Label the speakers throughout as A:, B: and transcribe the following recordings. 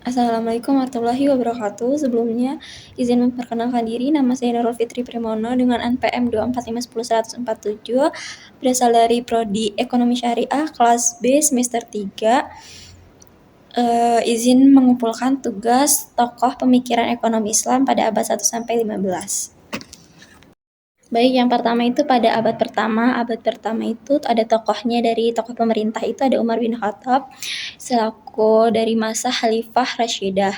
A: Assalamualaikum warahmatullahi wabarakatuh. Sebelumnya, izin memperkenalkan diri, nama saya Nurul Fitri Primono dengan NPM 245100147, berasal dari Prodi Ekonomi Syariah kelas B semester 3. Izin mengumpulkan tugas tokoh pemikiran ekonomi Islam pada abad 1 sampai 15. Baik, yang pertama itu pada abad pertama. Abad pertama itu ada tokohnya, dari tokoh pemerintah itu ada Umar bin Khattab selaku dari masa Khalifah Rashidah.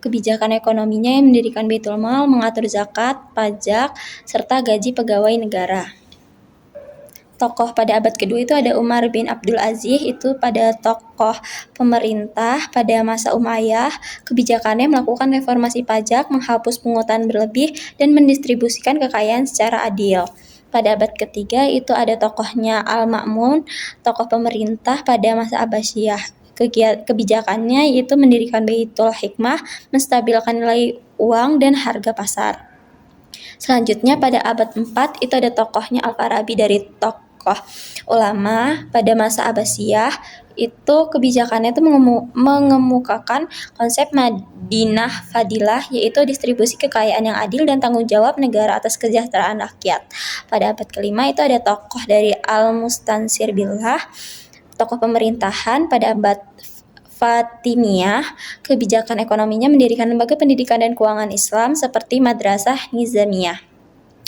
A: Kebijakan ekonominya yang mendirikan Baitul Mal, mengatur zakat, pajak, serta gaji pegawai negara. Tokoh pada abad kedua itu ada Umar bin Abdul Aziz, itu pada tokoh pemerintah pada masa Umayyah. Kebijakannya melakukan reformasi pajak, menghapus pungutan berlebih, dan mendistribusikan kekayaan secara adil. Pada abad ketiga itu ada tokohnya Al-Ma'mun, tokoh pemerintah pada masa Abbasiyah. Kebijakannya yaitu mendirikan Baitul Hikmah, menstabilkan nilai uang dan harga pasar. Selanjutnya pada abad 4 itu ada tokohnya Al-Farabi, dari tokoh ulama pada masa Abbasiyah. Itu kebijakannya itu mengemukakan konsep Madinah Fadilah, yaitu distribusi kekayaan yang adil dan tanggung jawab negara atas kesejahteraan rakyat. Pada abad kelima itu ada tokoh dari Al-Mustansir Billah, tokoh pemerintahan pada abad Fatimiyah. Kebijakan ekonominya mendirikan lembaga pendidikan dan keuangan Islam seperti Madrasah Nizamiyah.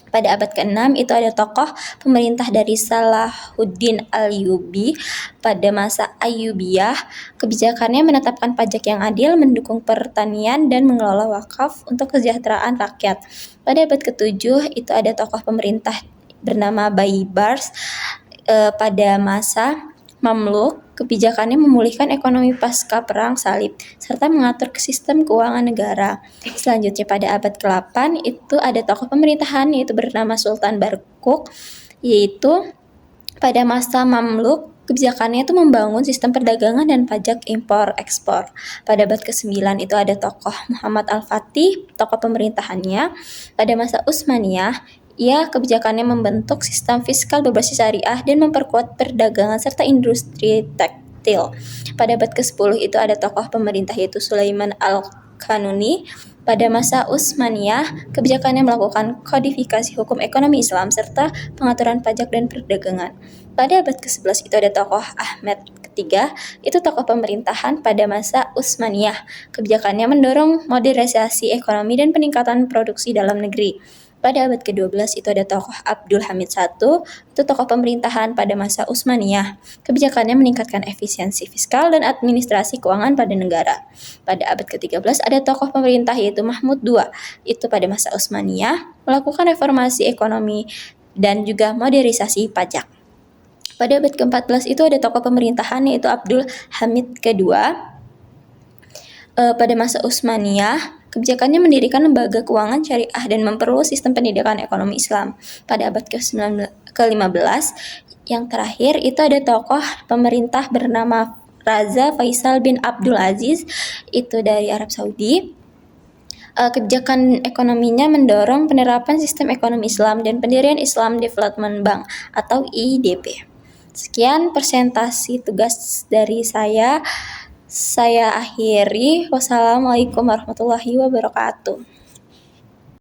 A: Pada abad ke-6 itu ada tokoh pemerintah dari Salahuddin Ayyubi pada masa Ayyubiyah. Kebijakannya menetapkan pajak yang adil, mendukung pertanian, dan mengelola wakaf untuk kesejahteraan rakyat. Pada abad ke-7 itu ada tokoh pemerintah bernama Baibars pada masa Mamluk. Kebijakannya memulihkan ekonomi pasca perang salib serta mengatur sistem keuangan negara. Selanjutnya pada abad ke-8 itu ada tokoh pemerintahan yaitu bernama Sultan Barkuk, yaitu pada masa Mamluk. Kebijakannya itu membangun sistem perdagangan dan pajak impor ekspor. Pada abad ke-9 itu ada tokoh Muhammad Al-Fatih, tokoh pemerintahannya. Pada masa Utsmaniyah, kebijakannya membentuk sistem fiskal berbasis syariah dan memperkuat perdagangan serta industri tekstil. Pada abad ke-10 itu ada tokoh pemerintah yaitu Sulaiman Al-Qanuni. Pada masa Utsmaniyah, kebijakannya melakukan kodifikasi hukum ekonomi Islam serta pengaturan pajak dan perdagangan. Pada abad ke-11 itu ada tokoh Ahmed ketiga, itu tokoh pemerintahan pada masa Utsmaniyah. Kebijakannya mendorong modernisasi ekonomi dan peningkatan produksi dalam negeri. Pada abad ke-12 itu ada tokoh Abdul Hamid I, itu tokoh pemerintahan pada masa Utsmaniyah. Kebijakannya meningkatkan efisiensi fiskal dan administrasi keuangan pada negara. Pada abad ke-13 ada tokoh pemerintah yaitu Mahmud II, itu pada masa Utsmaniyah, melakukan reformasi ekonomi dan juga modernisasi pajak. Pada abad ke-14 itu ada tokoh pemerintahan yaitu Abdul Hamid II. Pada masa Utsmaniyah, kebijakannya mendirikan lembaga keuangan syariah dan memperluas sistem pendidikan ekonomi Islam. Pada abad ke-15, yang terakhir itu ada tokoh pemerintah bernama Raza Faisal bin Abdul Aziz, itu dari Arab Saudi. Kebijakan ekonominya mendorong penerapan sistem ekonomi Islam dan pendirian Islam Development Bank atau IDB. Sekian presentasi tugas dari saya akhiri. Wassalamualaikum warahmatullahi wabarakatuh.